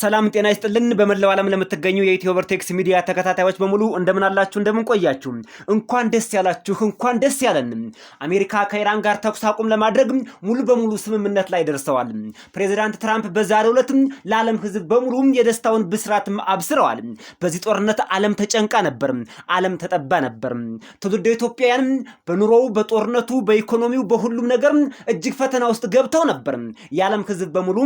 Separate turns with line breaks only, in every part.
ሰላም ጤና ይስጥልን በመላው ዓለም ለምትገኙ የኢትዮቨርቴክስ ሚዲያ ተከታታዮች በሙሉ እንደምን አላችሁ እንደምን ቆያችሁ እንኳን ደስ ያላችሁ እንኳን ደስ ያለን አሜሪካ ከኢራን ጋር ተኩስ አቁም ለማድረግ ሙሉ በሙሉ ስምምነት ላይ ደርሰዋል ፕሬዝዳንት ትራምፕ በዛሬው ዕለት ለዓለም ህዝብ በሙሉ የደስታውን ብስራት አብስረዋል በዚህ ጦርነት ዓለም ተጨንቃ ነበር ዓለም ተጠባ ነበር ትውልደ ኢትዮጵያውያን በኑሮው በጦርነቱ በኢኮኖሚው በሁሉም ነገር እጅግ ፈተና ውስጥ ገብተው ነበር የዓለም ህዝብ በሙሉ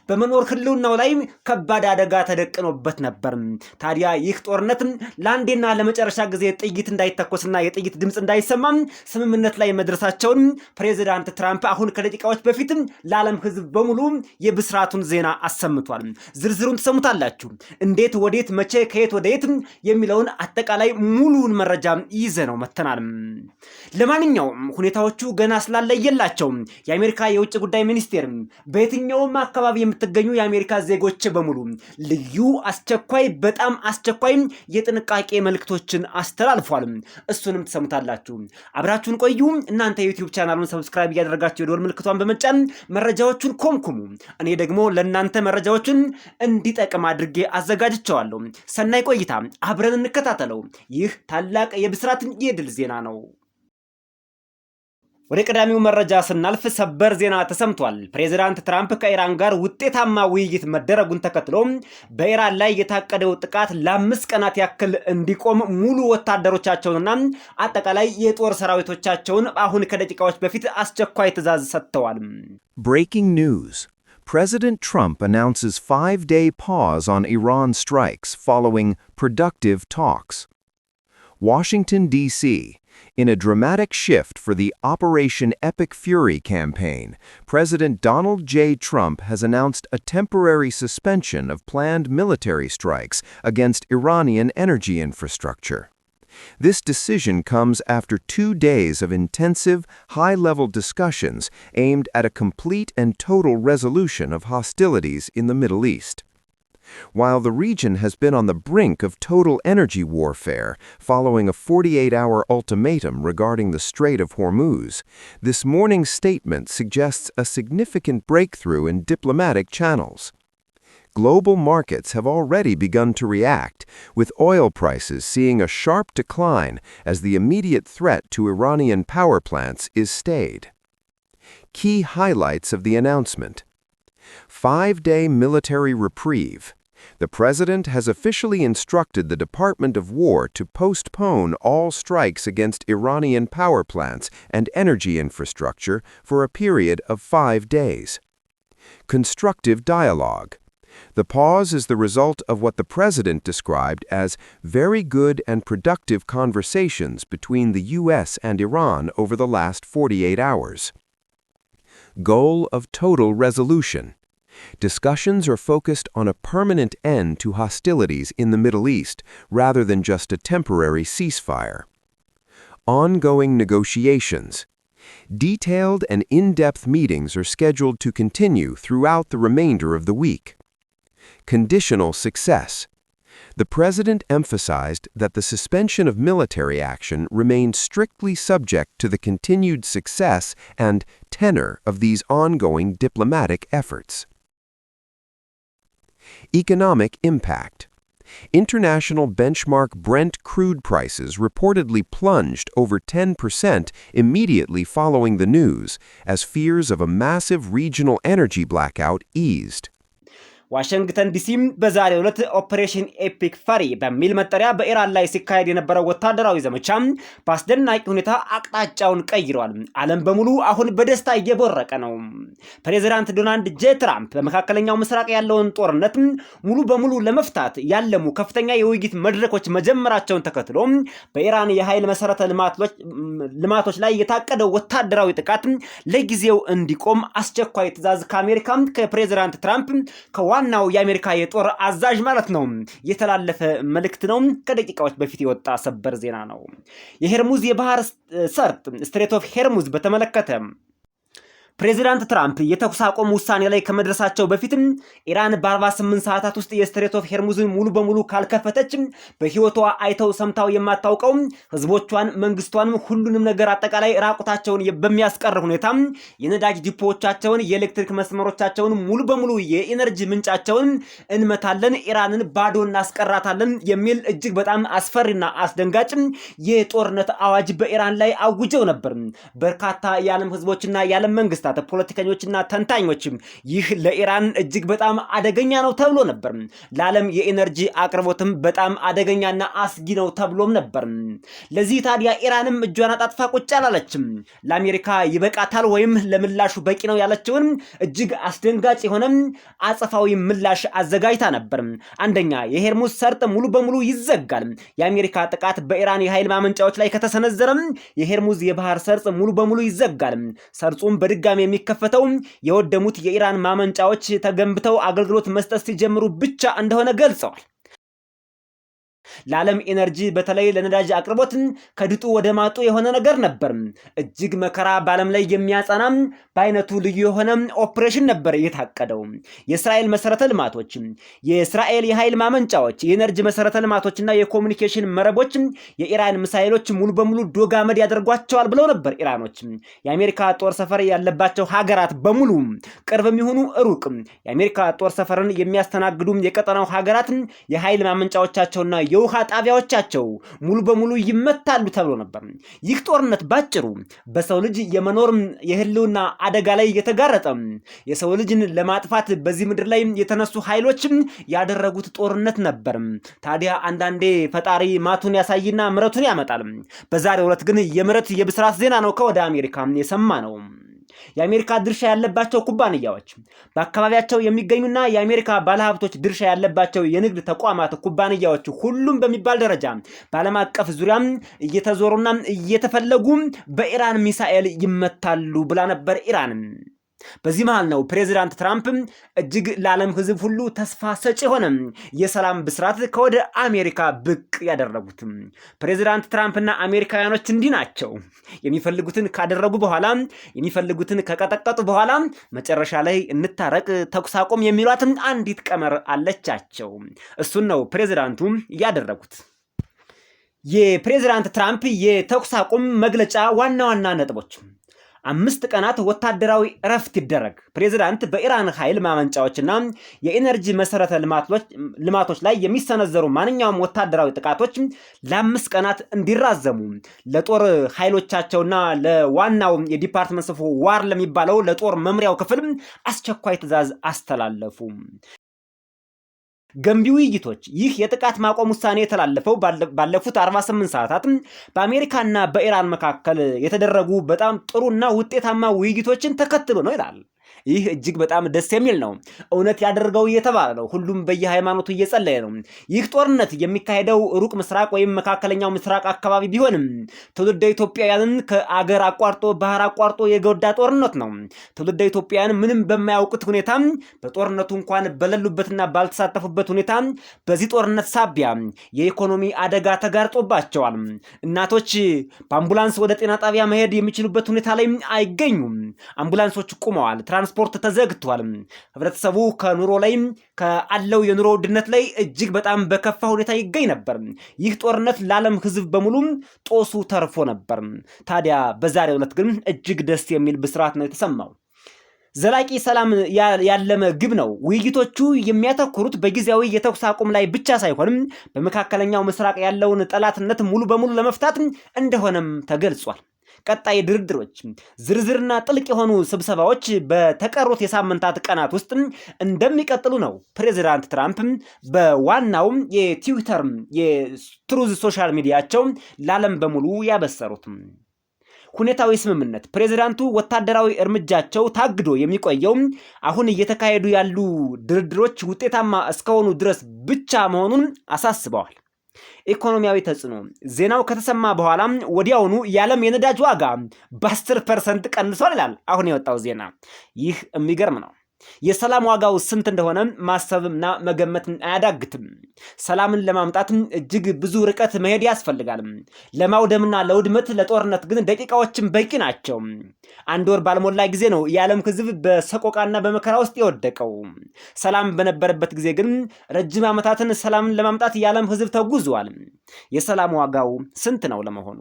በመኖር ህልውናው ላይ ከባድ አደጋ ተደቅኖበት ነበር ታዲያ ይህ ጦርነት ለአንዴና ለመጨረሻ ጊዜ ጥይት እንዳይተኮስና የጥይት ድምጽ እንዳይሰማ ስምምነት ላይ መድረሳቸውን ፕሬዝዳንት ትራምፕ አሁን ከደቂቃዎች በፊት ለዓለም ህዝብ በሙሉ የብስራቱን ዜና አሰምቷል ዝርዝሩን ተሰሙታላችሁ እንዴት ወዴት መቼ ከየት ወዴት የሚለውን አጠቃላይ ሙሉውን መረጃ ይዘነው መተናል ለማንኛውም ሁኔታዎቹ ገና ስላለየላቸው የአሜሪካ የውጭ ጉዳይ ሚኒስቴር በየትኛውም አካባቢ የምትገኙ የአሜሪካ ዜጎች በሙሉ ልዩ አስቸኳይ በጣም አስቸኳይ የጥንቃቄ መልእክቶችን አስተላልፏል እሱንም ተሰሙታላችሁ አብራችሁን ቆዩ እናንተ የዩቲዩብ ቻናሉን ሰብስክራይብ ያደረጋችሁ የደወል ምልክቷን በመጫን መረጃዎቹን ኮምኩሙ እኔ ደግሞ ለእናንተ መረጃዎችን እንዲጠቅም አድርጌ አዘጋጅቻለሁ ሰናይ ቆይታ አብረን እንከታተለው ይህ ታላቅ የብስራት የድል ዜና ነው ወደ ቀዳሚው መረጃ ስናልፍ ሰበር ዜና ተሰምቷል ፕሬዝዳንት ትራምፕ ከኢራን ጋር ውጤታማ ውይይት መደረጉን ተከትሎ በኢራን ላይ የታቀደው ጥቃት ለ5 ቀናት ያክል እንዲቆም ሙሉ ወታደሮቻቸውንና አጠቃላይ የጦር ሰራዊቶቻቸውን አሁን ከደቂቃዎች በፊት አስቸኳይ ትዕዛዝ ሰጥተዋል
Breaking news. President Trump announces 5-day pause on Iran strikes following productive talks. Washington, D.C. In a dramatic shift for the Operation Epic Fury campaign, President Donald J. Trump has announced a temporary suspension of planned military strikes against Iranian energy infrastructure. This decision comes after 2 days of intensive, high-level discussions aimed at a complete and total resolution of hostilities in the Middle East. While the region has been on the brink of total energy warfare following a 48-hour ultimatum regarding the Strait of Hormuz, this morning's statement suggests a significant breakthrough in diplomatic channels. Global markets have already begun to react, with oil prices seeing a sharp decline as the immediate threat to Iranian power plants is stayed. Key highlights of the announcement: 5-day military reprieve. The president has officially instructed the Department of War to postpone all strikes against Iranian power plants and energy infrastructure for a period of 5 days. Constructive dialogue. The pause is the result of what the president described as very good and productive conversations between the U.S. and Iran over the last 48 hours. Goal of total resolution. Discussions are focused on a permanent end to hostilities in the Middle East rather than just a temporary ceasefire. Ongoing negotiations. Detailed and in-depth meetings are scheduled to continue throughout the remainder of the week. Conditional success. The president emphasized that the suspension of military action remained strictly subject to the continued success and tenor of these ongoing diplomatic efforts. Economic impact. International benchmark Brent crude prices reportedly plunged over 10% immediately following the news, as fears of a massive regional energy blackout eased.
ዋሽንግተን ዲሲም በዛሬው ዕለት ኦፕሬሽን ኤፒክ ፈሪ በሚል መጠሪያ በኢራን ላይ ሲካሄድ የነበረው ወታደራዊ ዘመቻ በአስደናቂ ሁኔታ አቅጣጫውን ቀይሯል ዓለም በሙሉ አሁን በደስታ እየቦረቀ ነው ፕሬዝዳንት ዶናልድ ጄ ትራምፕ በመካከለኛው ምስራቅ ያለውን ጦርነት ሙሉ በሙሉ ለመፍታት ያለሙ ከፍተኛ የውይይት መድረኮች መጀመራቸውን ተከትሎ በኢራን የኃይል መሰረተ ልማቶች ላይ የታቀደው ወታደራዊ ጥቃት ለጊዜው እንዲቆም አስቸኳይ ትዕዛዝ ከአሜሪካ ከፕሬዝዳንት ትራምፕ ዋናው የአሜሪካ የጦር አዛዥ ማለት ነው የተላለፈ መልእክት ነው ከደቂቃዎች በፊት የወጣ ሰበር ዜና ነው የሄርሙዝ የባህር ሰርጥ ስትሬት ኦፍ ሄርሙዝ በተመለከተ ፕሬዚዳንት ትራምፕ የተኩስ አቁም ውሳኔ ላይ ከመድረሳቸው በፊትም ኢራን በ48 ሰዓታት ውስጥ የስትሬት ኦፍ ሄርሙዝን ሙሉ በሙሉ ካልከፈተች በህይወቷ አይተው ሰምታው የማታውቀው ህዝቦቿን፣ መንግስቷንም ሁሉንም ነገር አጠቃላይ ራቁታቸውን በሚያስቀር ሁኔታ የነዳጅ ዲፖዎቻቸውን፣ የኤሌክትሪክ መስመሮቻቸውን ሙሉ በሙሉ የኢነርጂ ምንጫቸውን እንመታለን፣ ኢራንን ባዶ እናስቀራታለን የሚል እጅግ በጣም አስፈሪና አስደንጋጭ የጦርነት አዋጅ በኢራን ላይ አውጀው ነበር። በርካታ የዓለም ህዝቦችና የዓለም መንግስታት ፖለቲከኞችና ተንታኞችም ይህ ለኢራን እጅግ በጣም አደገኛ ነው ተብሎ ነበር። ለዓለም የኤነርጂ አቅርቦትም በጣም አደገኛና አስጊ ነው ተብሎም ነበር። ለዚህ ታዲያ ኢራንም እጇን አጣጥፋ ቁጭ አላለችም። ለአሜሪካ ይበቃታል ወይም ለምላሹ በቂ ነው ያለችውን እጅግ አስደንጋጭ የሆነ አጸፋዊ ምላሽ አዘጋጅታ ነበር። አንደኛ፣ የሄርሙዝ ሰርጥ ሙሉ በሙሉ ይዘጋል። የአሜሪካ ጥቃት በኢራን የኃይል ማመንጫዎች ላይ ከተሰነዘረ የሄርሙዝ የባህር ሰርጥ ሙሉ በሙሉ ይዘጋል። ሰርጹም በድጋሚ የሚከፈተው የወደሙት የኢራን ማመንጫዎች ተገንብተው አገልግሎት መስጠት ሲጀምሩ ብቻ እንደሆነ ገልጸዋል። ለዓለም ኤነርጂ በተለይ ለነዳጅ አቅርቦት ከድጡ ወደ ማጡ የሆነ ነገር ነበር። እጅግ መከራ በዓለም ላይ የሚያጸና በአይነቱ ልዩ የሆነ ኦፕሬሽን ነበር የታቀደው። የእስራኤል መሰረተ ልማቶች፣ የእስራኤል የኃይል ማመንጫዎች፣ የኤነርጂ መሰረተ ልማቶችና የኮሙኒኬሽን መረቦች የኢራን ሚሳኤሎች ሙሉ በሙሉ ዶግ አመድ ያደርጓቸዋል ብለው ነበር ኢራኖች። የአሜሪካ ጦር ሰፈር ያለባቸው ሀገራት በሙሉ ቅርብ የሚሆኑ ሩቅ የአሜሪካ ጦር ሰፈርን የሚያስተናግዱ የቀጠናው ሀገራት የኃይል ማመንጫዎቻቸውና የውሃ ጣቢያዎቻቸው ሙሉ በሙሉ ይመታሉ ተብሎ ነበር። ይህ ጦርነት ባጭሩ በሰው ልጅ የመኖር የህልውና አደጋ ላይ የተጋረጠ የሰው ልጅን ለማጥፋት በዚህ ምድር ላይ የተነሱ ኃይሎች ያደረጉት ጦርነት ነበር። ታዲያ አንዳንዴ ፈጣሪ ማቱን ያሳይና ምረቱን ያመጣል። በዛሬው ዕለት ግን የምረት የብስራት ዜና ነው ከወደ አሜሪካ የሰማ ነው። የአሜሪካ ድርሻ ያለባቸው ኩባንያዎች፣ በአካባቢያቸው የሚገኙና የአሜሪካ ባለሀብቶች ድርሻ ያለባቸው የንግድ ተቋማት ኩባንያዎች ሁሉም በሚባል ደረጃ በዓለም አቀፍ ዙሪያ እየተዞሩና እየተፈለጉ በኢራን ሚሳኤል ይመታሉ ብላ ነበር ኢራን። በዚህ መሃል ነው ፕሬዚዳንት ትራምፕ እጅግ ለዓለም ህዝብ ሁሉ ተስፋ ሰጪ የሆነ የሰላም ብስራት ከወደ አሜሪካ ብቅ ያደረጉት። ፕሬዚዳንት ትራምፕና አሜሪካውያኖች እንዲህ ናቸው። የሚፈልጉትን ካደረጉ በኋላ፣ የሚፈልጉትን ከቀጠቀጡ በኋላ መጨረሻ ላይ እንታረቅ፣ ተኩስ አቁም የሚሏት አንዲት ቀመር አለቻቸው። እሱን ነው ፕሬዚዳንቱ ያደረጉት። የፕሬዚዳንት ትራምፕ የተኩስ አቁም መግለጫ ዋና ዋና ነጥቦች: 5 ቀናት ወታደራዊ እረፍት ይደረግ። ፕሬዚዳንት በኢራን ኃይል ማመንጫዎችና የኢነርጂ መሰረተ ልማቶች ላይ የሚሰነዘሩ ማንኛውም ወታደራዊ ጥቃቶች ለ5 ቀናት እንዲራዘሙ ለጦር ኃይሎቻቸውና ለዋናው የዲፓርትመንት ኦፍ ዋር ለሚባለው ለጦር መምሪያው ክፍል አስቸኳይ ትዕዛዝ አስተላለፉ። ገንቢ ውይይቶች። ይህ የጥቃት ማቆም ውሳኔ የተላለፈው ባለፉት 48 ሰዓታት በአሜሪካና በኢራን መካከል የተደረጉ በጣም ጥሩና ውጤታማ ውይይቶችን ተከትሎ ነው ይላል። ይህ እጅግ በጣም ደስ የሚል ነው። እውነት ያደርገው እየተባለ ነው። ሁሉም በየሃይማኖቱ እየጸለየ ነው። ይህ ጦርነት የሚካሄደው ሩቅ ምስራቅ ወይም መካከለኛው ምስራቅ አካባቢ ቢሆንም ትውልደ ኢትዮጵያውያንን ከአገር አቋርጦ ባህር አቋርጦ የጎዳ ጦርነት ነው። ትውልደ ኢትዮጵያውያን ምንም በማያውቁት ሁኔታ በጦርነቱ እንኳን በሌሉበትና ባልተሳተፉበት ሁኔታ በዚህ ጦርነት ሳቢያ የኢኮኖሚ አደጋ ተጋርጦባቸዋል። እናቶች በአምቡላንስ ወደ ጤና ጣቢያ መሄድ የሚችሉበት ሁኔታ ላይ አይገኙም። አምቡላንሶች ቁመዋል። ትራንስፖርት ተዘግቷል። ህብረተሰቡ ከኑሮ ላይ ከአለው የኑሮ ውድነት ላይ እጅግ በጣም በከፋ ሁኔታ ይገኝ ነበር። ይህ ጦርነት ለዓለም ህዝብ በሙሉ ጦሱ ተርፎ ነበር። ታዲያ በዛሬው ዕለት ግን እጅግ ደስ የሚል ብስራት ነው የተሰማው። ዘላቂ ሰላም ያለመ ግብ ነው። ውይይቶቹ የሚያተኩሩት በጊዜያዊ የተኩስ አቁም ላይ ብቻ ሳይሆንም በመካከለኛው ምስራቅ ያለውን ጠላትነት ሙሉ በሙሉ ለመፍታት እንደሆነም ተገልጿል። ቀጣይ ድርድሮች፣ ዝርዝርና ጥልቅ የሆኑ ስብሰባዎች በተቀሩት የሳምንታት ቀናት ውስጥ እንደሚቀጥሉ ነው ፕሬዚዳንት ትራምፕ በዋናው የትዊተር የትሩዝ ሶሻል ሚዲያቸው ለዓለም በሙሉ ያበሰሩት። ሁኔታዊ ስምምነት። ፕሬዚዳንቱ ወታደራዊ እርምጃቸው ታግዶ የሚቆየው አሁን እየተካሄዱ ያሉ ድርድሮች ውጤታማ እስከሆኑ ድረስ ብቻ መሆኑን አሳስበዋል። ኢኮኖሚያዊ ተጽዕኖ። ዜናው ከተሰማ በኋላ ወዲያውኑ የዓለም የነዳጅ ዋጋ በ10% ቀንሷል ይላል አሁን የወጣው ዜና። ይህ የሚገርም ነው። የሰላም ዋጋው ስንት እንደሆነ ማሰብና መገመት አያዳግትም። ሰላምን ለማምጣት እጅግ ብዙ ርቀት መሄድ ያስፈልጋል። ለማውደምና ለውድመት ለጦርነት ግን ደቂቃዎችን በቂ ናቸው። 1 ወር ባልሞላ ጊዜ ነው የዓለም ሕዝብ በሰቆቃና በመከራ ውስጥ የወደቀው። ሰላም በነበረበት ጊዜ ግን ረጅም ዓመታትን ሰላምን ለማምጣት የዓለም ሕዝብ ተጉዟል። የሰላም ዋጋው ስንት ነው ለመሆኑ?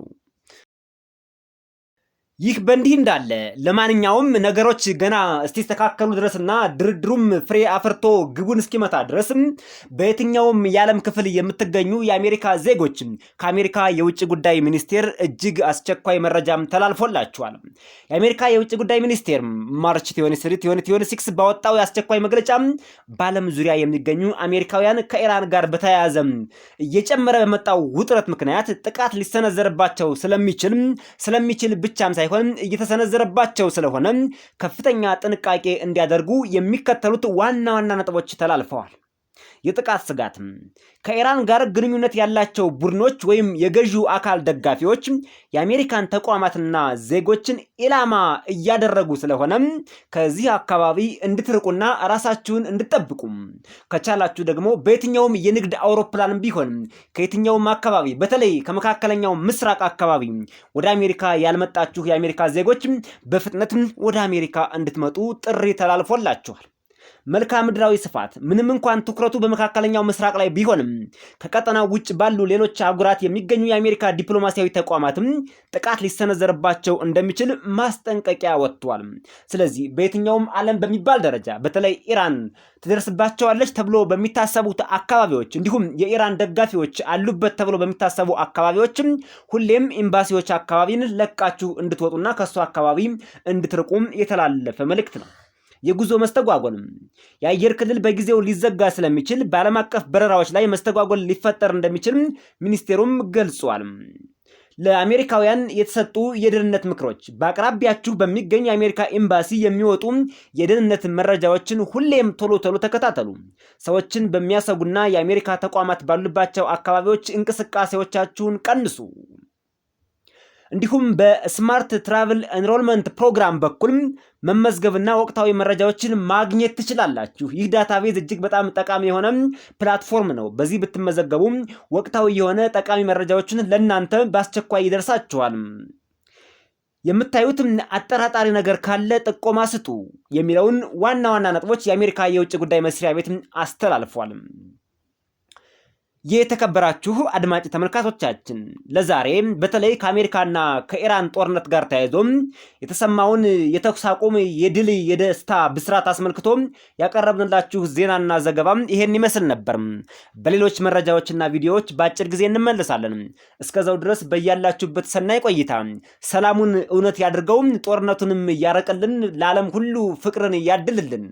ይህ በእንዲህ እንዳለ ለማንኛውም ነገሮች ገና እስኪስተካከሉ ድረስና ድርድሩም ፍሬ አፍርቶ ግቡን እስኪመታ ድረስም በየትኛውም የዓለም ክፍል የምትገኙ የአሜሪካ ዜጎች ከአሜሪካ የውጭ ጉዳይ ሚኒስቴር እጅግ አስቸኳይ መረጃም ተላልፎላቸዋል። የአሜሪካ የውጭ ጉዳይ ሚኒስቴር ማርች 2026 ባወጣው የአስቸኳይ መግለጫ በዓለም ዙሪያ የሚገኙ አሜሪካውያን ከኢራን ጋር በተያያዘ እየጨመረ በመጣው ውጥረት ምክንያት ጥቃት ሊሰነዘርባቸው ስለሚችል ብቻም ሳይሆን እየተሰነዘረባቸው ስለሆነ ከፍተኛ ጥንቃቄ እንዲያደርጉ የሚከተሉት ዋና ዋና ነጥቦች ተላልፈዋል። የጥቃት ስጋት ከኢራን ጋር ግንኙነት ያላቸው ቡድኖች ወይም የገዢው አካል ደጋፊዎች የአሜሪካን ተቋማትና ዜጎችን ኢላማ እያደረጉ ስለሆነ ከዚህ አካባቢ እንድትርቁና ራሳችሁን እንድትጠብቁ ከቻላችሁ ደግሞ በየትኛውም የንግድ አውሮፕላን ቢሆን ከየትኛውም አካባቢ በተለይ ከመካከለኛው ምስራቅ አካባቢ ወደ አሜሪካ ያልመጣችሁ የአሜሪካ ዜጎች በፍጥነት ወደ አሜሪካ እንድትመጡ ጥሪ ተላልፎላችኋል። መልክዓ ምድራዊ ስፋት ምንም እንኳን ትኩረቱ በመካከለኛው ምስራቅ ላይ ቢሆንም ከቀጠናው ውጭ ባሉ ሌሎች አህጉራት የሚገኙ የአሜሪካ ዲፕሎማሲያዊ ተቋማትም ጥቃት ሊሰነዘርባቸው እንደሚችል ማስጠንቀቂያ ወጥቷል። ስለዚህ በየትኛውም ዓለም በሚባል ደረጃ በተለይ ኢራን ትደርስባቸዋለች ተብሎ በሚታሰቡት አካባቢዎች እንዲሁም የኢራን ደጋፊዎች አሉበት ተብሎ በሚታሰቡ አካባቢዎችም ሁሌም ኤምባሲዎች አካባቢን ለቃችሁ እንድትወጡና ከሱ አካባቢ እንድትርቁም የተላለፈ መልእክት ነው። የጉዞ መስተጓጎል የአየር ክልል በጊዜው ሊዘጋ ስለሚችል በዓለም አቀፍ በረራዎች ላይ መስተጓጎል ሊፈጠር እንደሚችል ሚኒስቴሩም ገልጿል። ለአሜሪካውያን የተሰጡ የደህንነት ምክሮች በአቅራቢያችሁ በሚገኝ የአሜሪካ ኤምባሲ የሚወጡ የደህንነት መረጃዎችን ሁሌም ቶሎ ተከታተሉ። ሰዎችን በሚያሰጉና የአሜሪካ ተቋማት ባሉባቸው አካባቢዎች እንቅስቃሴዎቻችሁን ቀንሱ። እንዲሁም በስማርት ትራቭል ኤንሮልመንት ፕሮግራም በኩል መመዝገብና ወቅታዊ መረጃዎችን ማግኘት ትችላላችሁ። ይህ ዳታቤዝ እጅግ በጣም ጠቃሚ የሆነ ፕላትፎርም ነው። በዚህ ብትመዘገቡ ወቅታዊ የሆነ ጠቃሚ መረጃዎችን ለእናንተ በአስቸኳይ ይደርሳችኋል። የምታዩት አጠራጣሪ ነገር ካለ ጥቆማ ስጡ የሚለውን ዋና ዋና ነጥቦች የአሜሪካ የውጭ ጉዳይ መስሪያ ቤት አስተላልፏል። የተከበራችሁ አድማጭ ተመልካቾቻችን ለዛሬ በተለይ ከአሜሪካና ከኢራን ጦርነት ጋር ተያይዞ የተሰማውን የተኩስ አቁም የድል የደስታ ብስራት አስመልክቶ ያቀረብንላችሁ ዜናና ዘገባ ይሄን ይመስል ነበር። በሌሎች መረጃዎችና ቪዲዮዎች በአጭር ጊዜ እንመለሳለን። እስከዛው ድረስ በያላችሁበት ሰናይ ቆይታ፣ ሰላሙን እውነት ያድርገው፣ ጦርነቱንም ያረቅልን፣ ለዓለም ሁሉ ፍቅርን ያድልልን።